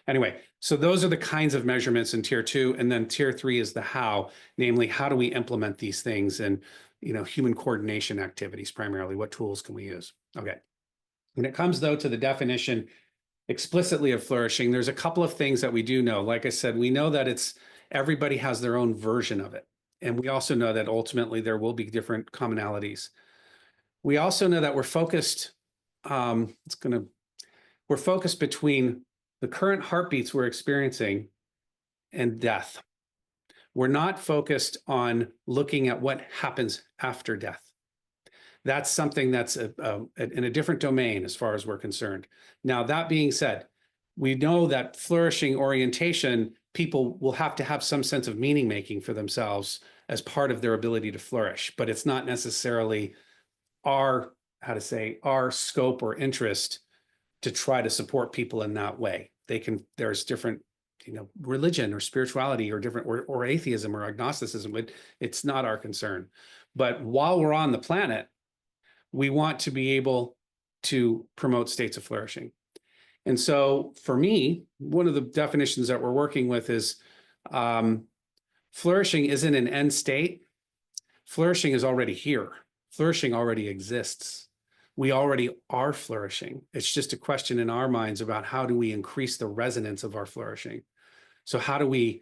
Anyway, so those are the kinds of measurements in tier 2, and then tier 3 is the how, namely how do we implement these things and human coordination activities primarily. What tools can we use? Okay. When it comes though to the definition explicitly of flourishing, there's a couple of things that we do know. Like I said, we know that everybody has their own version of it. And we also know that ultimately there will be different commonalities. We also know that we're focused, we're focused between the current heartbeats we're experiencing and death. We're not focused on looking at what happens after death. That's something that's in a different domain as far as we're concerned. Now, that being said, we know that flourishing orientation, people will have to have some sense of meaning making for themselves as part of their ability to flourish, but it's not necessarily our scope or interest to try to support people in that way. There's different, religion or spirituality or different, or atheism or agnosticism, but it's not our concern. But while we're on the planet, we want to be able to promote states of flourishing. And so for me, one of the definitions that we're working with is flourishing isn't an end state. Flourishing is already here. Flourishing already exists. We already are flourishing. It's just a question in our minds about how do we increase the resonance of our flourishing. So how do we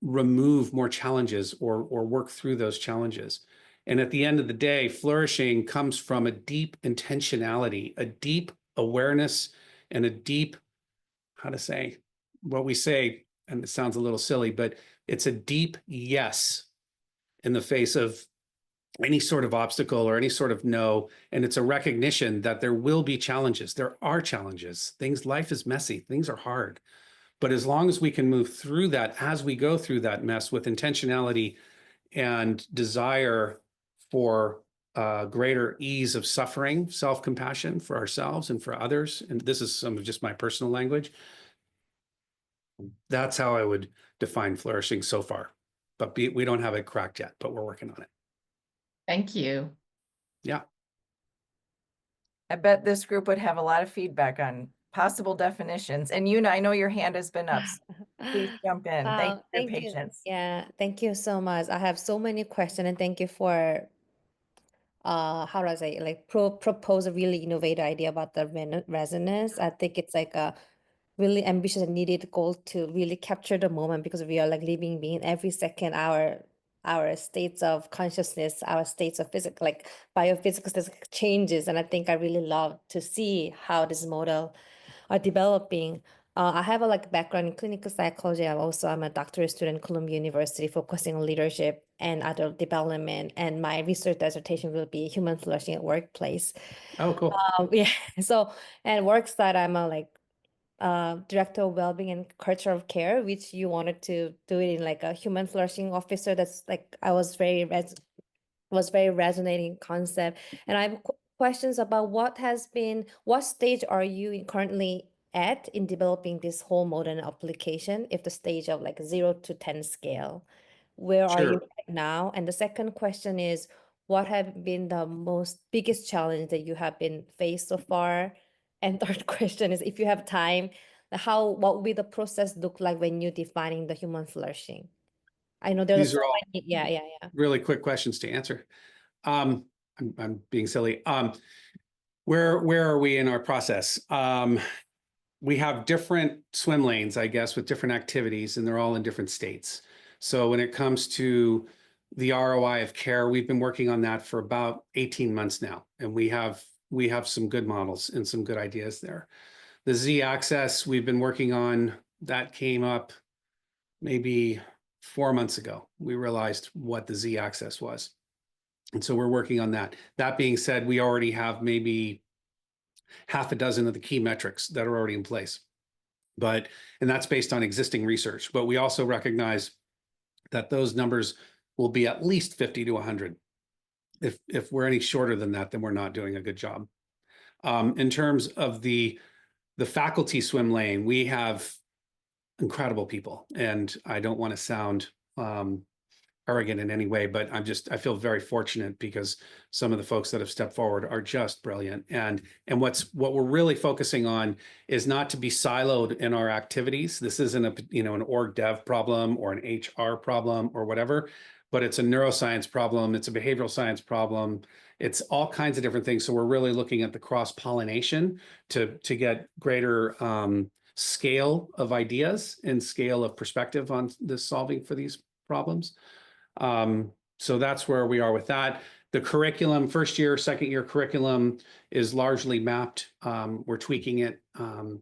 remove more challenges or work through those challenges? And at the end of the day, flourishing comes from a deep intentionality, a deep awareness, and a deep, what we say, and it sounds a little silly, but it's a deep yes in the face of any sort of obstacle or any sort of no. And it's a recognition that there will be challenges. There are challenges. Life is messy. Things are hard. But as long as we can move through that, as we go through that mess with intentionality and desire for greater ease of suffering, self-compassion for ourselves and for others, and this is some of just my personal language, that's how I would define flourishing so far. But we don't have it cracked yet, but we're working on it. Thank you. Yeah. I bet this group would have a lot of feedback on possible definitions. And I know your hand has been up. So please jump in. Thank you for your patience. Yeah, thank you so much. I have so many questions, and thank you for how do I say, like propose a really innovative idea about the resonance. I think it's like a really ambitious and needed goal to really capture the moment, because we are like living being every second our states of consciousness, our states of physical, like biophysical changes. And I think I really love to see how this model are developing. I have a background in clinical psychology. I'm a doctoral student at Columbia University, focusing on leadership and adult development. And my research dissertation will be human flourishing at workplace. Oh, cool. Yeah. So, and works that I'm a director of wellbeing and culture of care, which you wanted to do it in a human flourishing officer. That's I was very resonating concept. And I have questions about what stage are you currently at in developing this whole modern application? If the stage of 0 to 10 scale, where are you right now? And the second question is, what have been the biggest challenge that you have been faced so far? And third question is, if you have time, what will the process look like when you're defining the human flourishing? I know there's These are all yeah. really quick questions to answer. I'm being silly. Where are we in our process? We have different swim lanes, I guess, with different activities, and they're all in different states. So when it comes to the ROI of care, we've been working on that for about 18 months now, and we have some good models and some good ideas there. The Z-axis we've been working on, that came up maybe 4 months ago, we realized what the Z-axis was. And so we're working on that. That being said, we already have maybe half a dozen of the key metrics that are already in place. And that's based on existing research. But we also recognize that those numbers will be at least 50 to 100. If we're any shorter than that, then we're not doing a good job. In terms of the faculty swim lane, we have incredible people, and I don't want to sound arrogant in any way, but I feel very fortunate because some of the folks that have stepped forward are just brilliant. And what we're really focusing on is not to be siloed in our activities. This isn't an org dev problem or an HR problem or whatever, but it's a neuroscience problem. It's a behavioral science problem. It's all kinds of different things. So we're really looking at the cross-pollination to get greater scale of ideas and scale of perspective on the solving for these problems. So that's where we are with that. The curriculum, first year, second year curriculum is largely mapped. We're tweaking it. And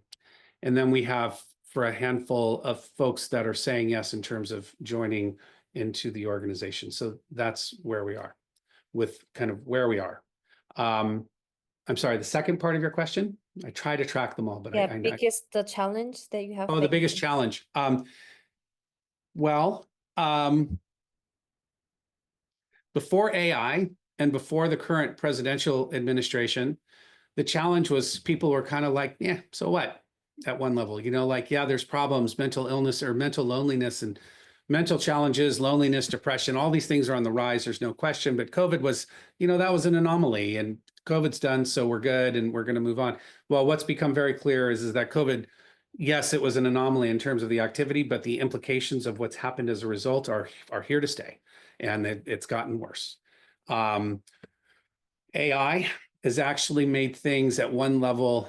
then we have for a handful of folks that are saying yes in terms of joining into the organization. So that's where we are with kind of where we are. I'm sorry, the second part of your question, I try to track them all, but Yeah, the challenge that you have. Oh, the biggest challenge. Before AI and before the current presidential administration, the challenge was people were kind of like, yeah, so what? At one level, yeah, there's problems, mental illness or mental loneliness and mental challenges, loneliness, depression, all these things are on the rise. There's no question. But COVID was, that was an anomaly, and COVID's done, so we're good and we're going to move on. Well, what's become very clear is that COVID, yes, it was an anomaly in terms of the activity, but the implications of what's happened as a result are here to stay, and it's gotten worse. AI has actually made things at one level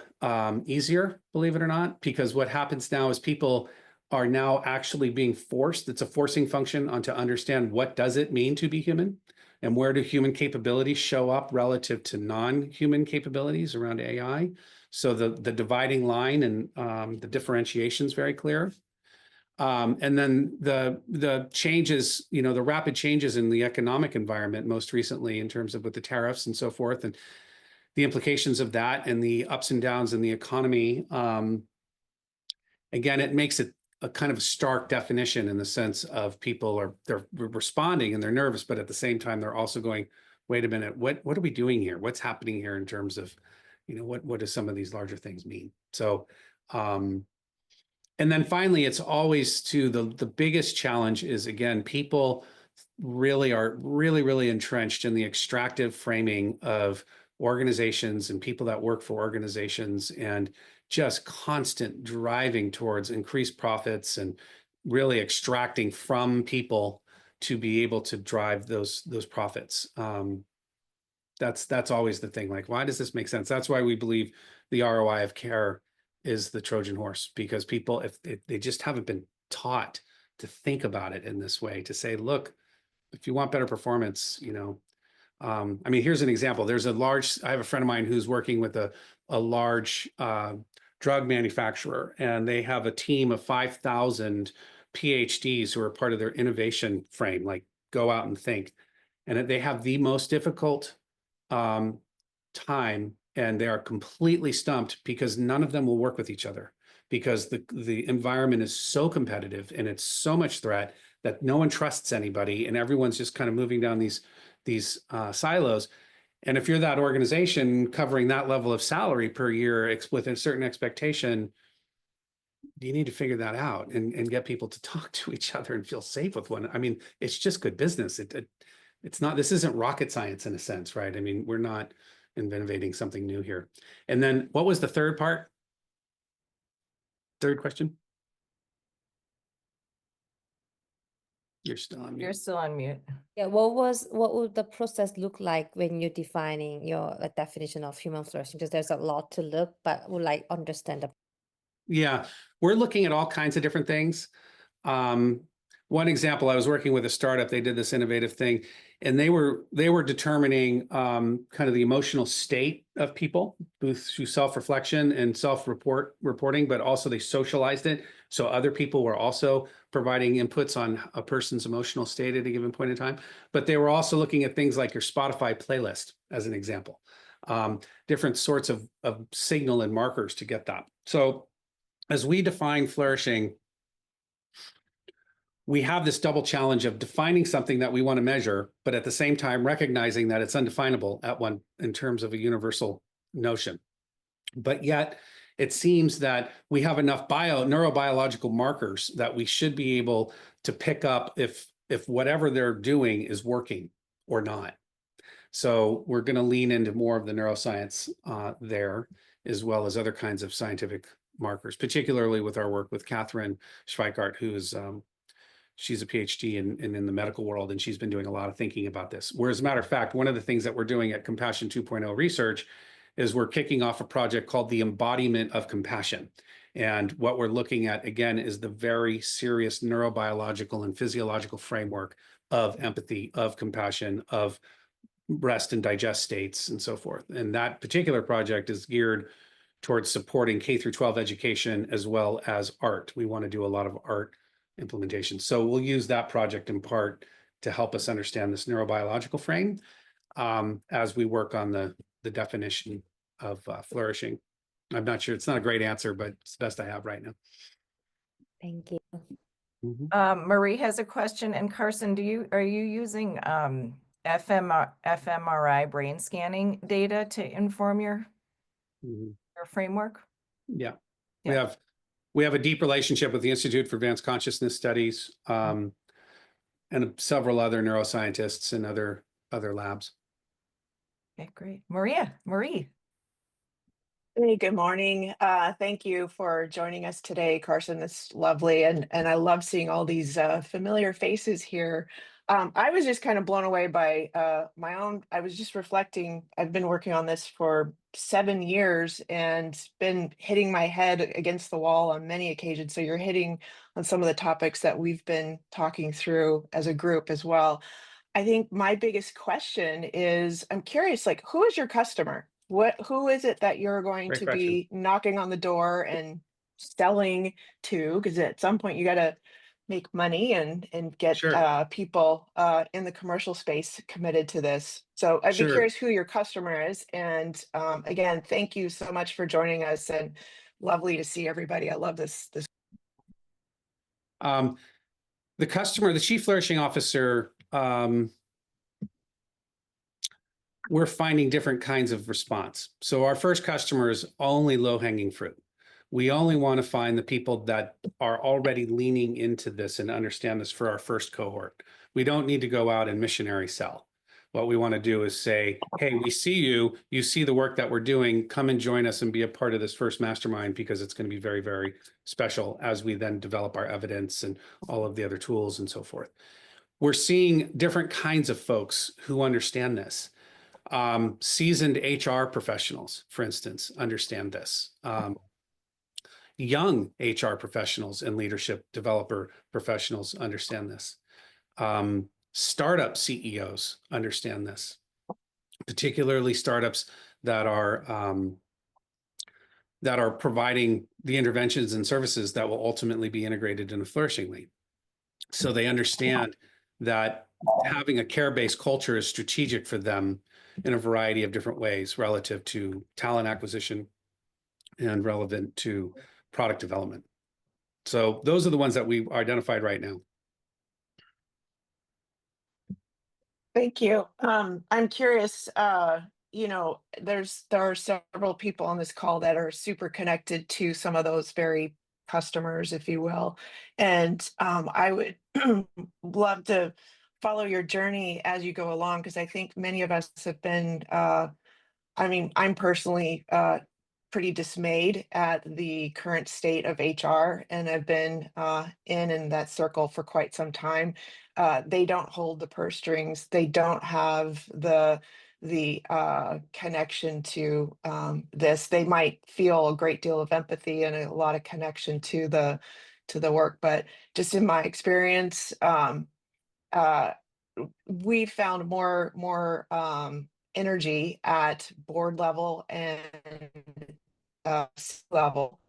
easier, believe it or not, because what happens now is people are now actually being forced. It's a forcing function on to understand what does it mean to be human and where do human capabilities show up relative to non-human capabilities around AI. So the dividing line and the differentiation is very clear. And then the changes, the rapid changes in the economic environment, most recently in terms of with the tariffs and so forth, and the implications of that and the ups and downs in the economy. Again, it makes it a kind of stark definition in the sense of they're responding and they're nervous, but at the same time, they're also going, wait a minute, what are we doing here? What's happening here in terms of, what do some of these larger things mean? So, and then finally, it's always the biggest challenge is, again, people really are really entrenched in the extractive framing of organizations and people that work for organizations, and just constant driving towards increased profits and really extracting from people to be able to drive those profits. That's always the thing. Like, why does this make sense? That's why we believe the ROI of care is the Trojan horse, because people, if they just haven't been taught to think about it in this way, to say, look, if you want better performance, I mean, here's an example. I have a friend of mine who's working with a large drug manufacturer, and they have a team of 5,000 PhDs who are part of their innovation frame, like go out and think. And they have the most difficult time, and they are completely stumped because none of them will work with each other, because the environment is so competitive and it's so much threat that no one trusts anybody, and everyone's just kind of moving down these silos. And if you're that organization covering that level of salary per year with a certain expectation, you need to figure that out and get people to talk to each other and feel safe with one. I mean, it's just good business. It's not, this isn't rocket science in a sense, right? I mean, we're not innovating something new here. And then what was the third part? Third question? You're still on mute. You're still on mute. Yeah, what would the process look like when you're defining your definition of human flourishing? Because there's a lot to look, but would like understand. Yeah, we're looking at all kinds of different things. one example, I was working with a startup, they did this innovative thing, and they were determining kind of the emotional state of people, both through self-reflection and reporting, but also they socialized it. So other people were also providing inputs on a person's emotional state at a given point in time. But they were also looking at things like your Spotify playlist, as an example, different sorts of signal and markers to get that. So as we define flourishing, we have this double challenge of defining something that we want to measure, but at the same time recognizing that it's undefinable in terms of a universal notion. But yet it seems that we have enough neurobiological markers that we should be able to pick up if whatever they're doing is working or not. So we're going to lean into more of the neuroscience there, as well as other kinds of scientific markers, particularly with our work with Catherine Schweikart, who is she's a PhD in the medical world, and she's been doing a lot of thinking about this. Whereas, as a matter of fact, one of the things that we're doing at Compassion 2.0 Research is we're kicking off a project called the Embodiment of Compassion. And what we're looking at, again, is the very serious neurobiological and physiological framework of empathy, of compassion, of rest and digest states, and so forth. And that particular project is geared towards supporting K through 12 education as well as art. We want to do a lot of art implementation. So we'll use that project in part to help us understand this neurobiological frame as we work on the definition of flourishing. I'm not sure, it's not a great answer, but it's the best I have right now. Thank you. Marie has a question, and Carson, are you using fMRI brain scanning data to inform your framework? Yeah. Yeah. We have a deep relationship with the Institute for Advanced Consciousness Studies and several other neuroscientists and other labs. Okay, great. Marie. Hey, good morning. Thank you for joining us today, Carson. It's lovely. And I love seeing all these familiar faces here. I was just kind of blown away by my own. I was just reflecting. I've been working on this for 7 years and been hitting my head against the wall on many occasions. So you're hitting on some of the topics that we've been talking through as a group as well. I think my biggest question is, I'm curious, like, who is your customer? Who is it that you're going Great to question. be knocking on the door and selling to? Because at some point you got to make money and get Sure. people in the commercial space committed to this. So I'd be Sure. curious who your customer is. And again, thank you so much for joining us, and lovely to see everybody. I love this. The customer, the Chief Flourishing Officer, we're finding different kinds of response. So our first customer is only low-hanging fruit. We only want to find the people that are already leaning into this and understand this for our first cohort. We don't need to go out and missionary sell. What we want to do is say, hey, we see you, you see the work that we're doing, come and join us and be a part of this first mastermind, because it's going to be very, very special as we then develop our evidence and all of the other tools and so forth. We're seeing different kinds of folks who understand this. Seasoned HR professionals, for instance, understand this. Young HR professionals and leadership developer professionals understand this. Startup CEOs understand this, particularly startups that are providing the interventions and services that will ultimately be integrated into Flourishingly. So they understand that having a care-based culture is strategic for them in a variety of different ways relative to talent acquisition and relevant to product development. So those are the ones that we've identified right now. Thank you. I'm curious, there are several people on this call that are super connected to some of those very customers, if you will. And I would love to follow your journey as you go along, because I think many of us have been, I'm personally pretty dismayed at the current state of HR, and I've been in that circle for quite some time. They don't hold the purse strings. They don't have the connection to this. They might feel a great deal of empathy and a lot of connection to the to the work, but just in my experience, we found more energy at board level and level.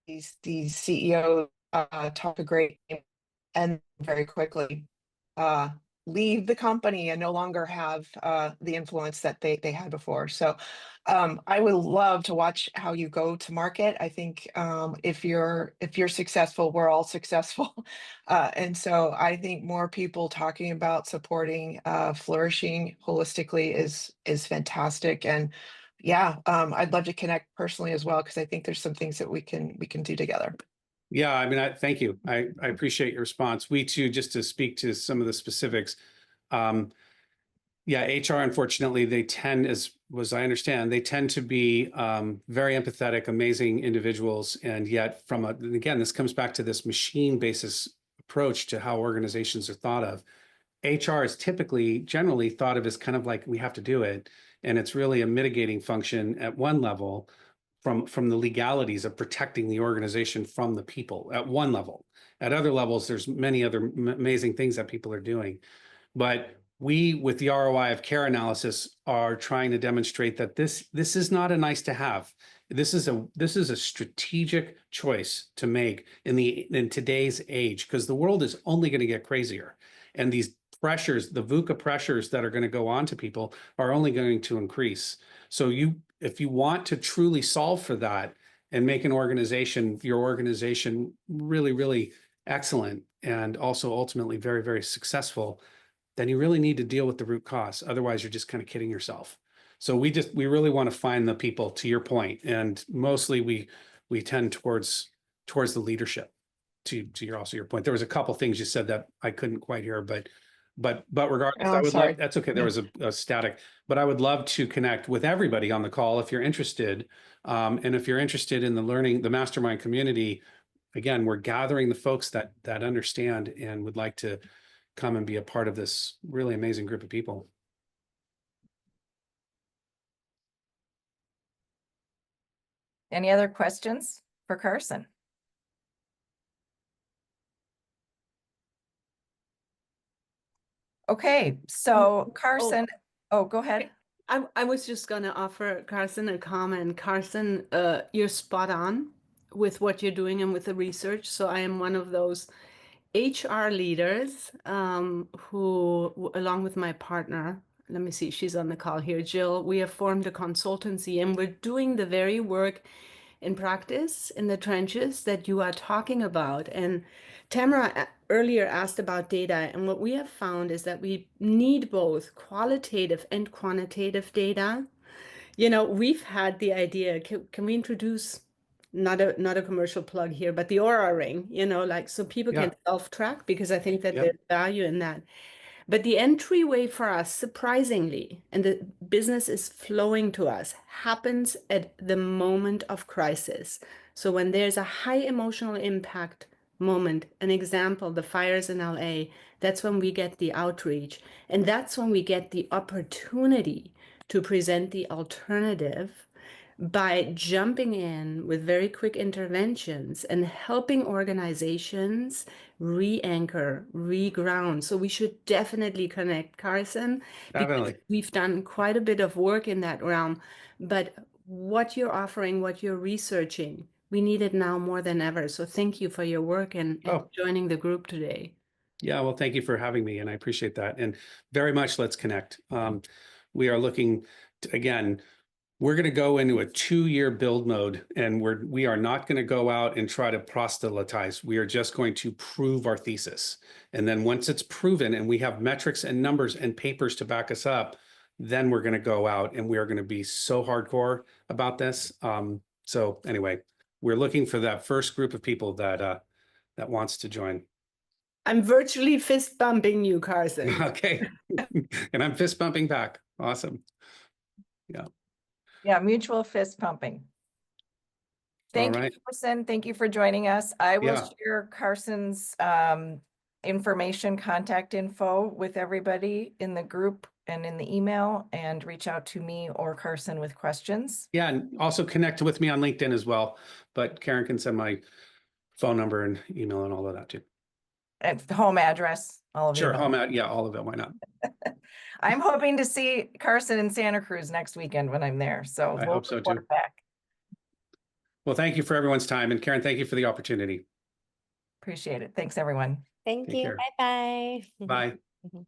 These CEOs talk a great game and very quickly leave the company and no longer have the influence that they had before. So I would love to watch how you go to market. I think if you're successful, we're all successful. And so I think more people talking about supporting flourishing holistically is fantastic. And yeah, I'd love to connect personally as well, because I think there's some things that we can do together. Yeah, I mean, thank you. I appreciate your response. We too, just to speak to some of the specifics. Yeah, HR, unfortunately, they tend, as I understand, they tend to be very empathetic, amazing individuals. And yet and again, this comes back to this machine basis approach to how organizations are thought of. HR is generally thought of as kind of like, we have to do it. And it's really a mitigating function at one level from the legalities of protecting the organization from the people at one level. At other levels, there's many other amazing things that people are doing. But we, with the ROI of care analysis, are trying to demonstrate that this is not a nice to have. This is a strategic choice to make in today's age, because the world is only going to get crazier. And these pressures, the VUCA pressures that are going to go on to people, are only going to increase. So if you want to truly solve for that and make your organization really, really excellent and also ultimately very, very successful, then you really need to deal with the root cause. Otherwise, you're just kind of kidding yourself. So we really want to find the people, to your point, and mostly we tend towards the leadership. To your point, there was a couple things you said that I couldn't quite hear, but regardless, I would love, that's okay. There was a static, but I would love to connect with everybody on the call if you're interested. And if you're interested in the mastermind community, again, we're gathering the folks that understand and would like to come and be a part of this really amazing group of people. Any other questions for Carson? Okay, so Carson, go ahead. I was just going to offer Carson a comment. Carson, you're spot on with what you're doing and with the research. So I am one of those HR leaders who, along with my partner, let me see, she's on the call here, Jill, we have formed a consultancy and we're doing the very work in practice in the trenches that you are talking about. And Tamara earlier asked about data, and what we have found is that we need both qualitative and quantitative data. You know, we've had the idea, can we introduce, not a commercial plug here, but the Aura Ring, you know, like so people can self-track, because I think that there's value in that. But the entryway for us, surprisingly, and the business is flowing to us, happens at the moment of crisis. So when there's a high emotional impact moment, an example, the fires in LA, that's when we get the outreach. And that's when we get the opportunity to present the alternative by jumping in with very quick interventions and helping organizations re-anchor, re-ground. So we should definitely connect, Carson. Definitely. We've done quite a bit of work in that realm, but what you're offering, what you're researching, we need it now more than ever. So thank you for your work and joining the group today. Yeah, well, thank you for having me, and I appreciate that. And very much, let's connect. We are looking to, again, we're going to go into a 2-year build mode, and we are not going to go out and try to proselytize. We are just going to prove our thesis. And then once it's proven and we have metrics and numbers and papers to back us up, then we're going to go out and we are going to be so hardcore about this. So anyway, we're looking for that first group of people that wants to join. I'm virtually fist bumping you, Carson. Okay. And I'm fist bumping back. Awesome. Yeah. Yeah, mutual fist pumping. Thank you, Carson. Thank you for joining us. I will share Carson's information, contact info with everybody in the group and in the email, and reach out to me or Carson with questions. Yeah, and also connect with me on LinkedIn as well. But Karen can send my phone number and email and all of that too. And the home address, all of the Sure, above. home out. Yeah, all of it. Why not? I'm hoping to see Carson in Santa Cruz next weekend when I'm there. So I we'll hope so report too. back. Well, thank you for everyone's time. And Karen, thank you for the opportunity. Appreciate it. Thanks, everyone. Thank Take you. care. Bye bye. Bye. Mhm.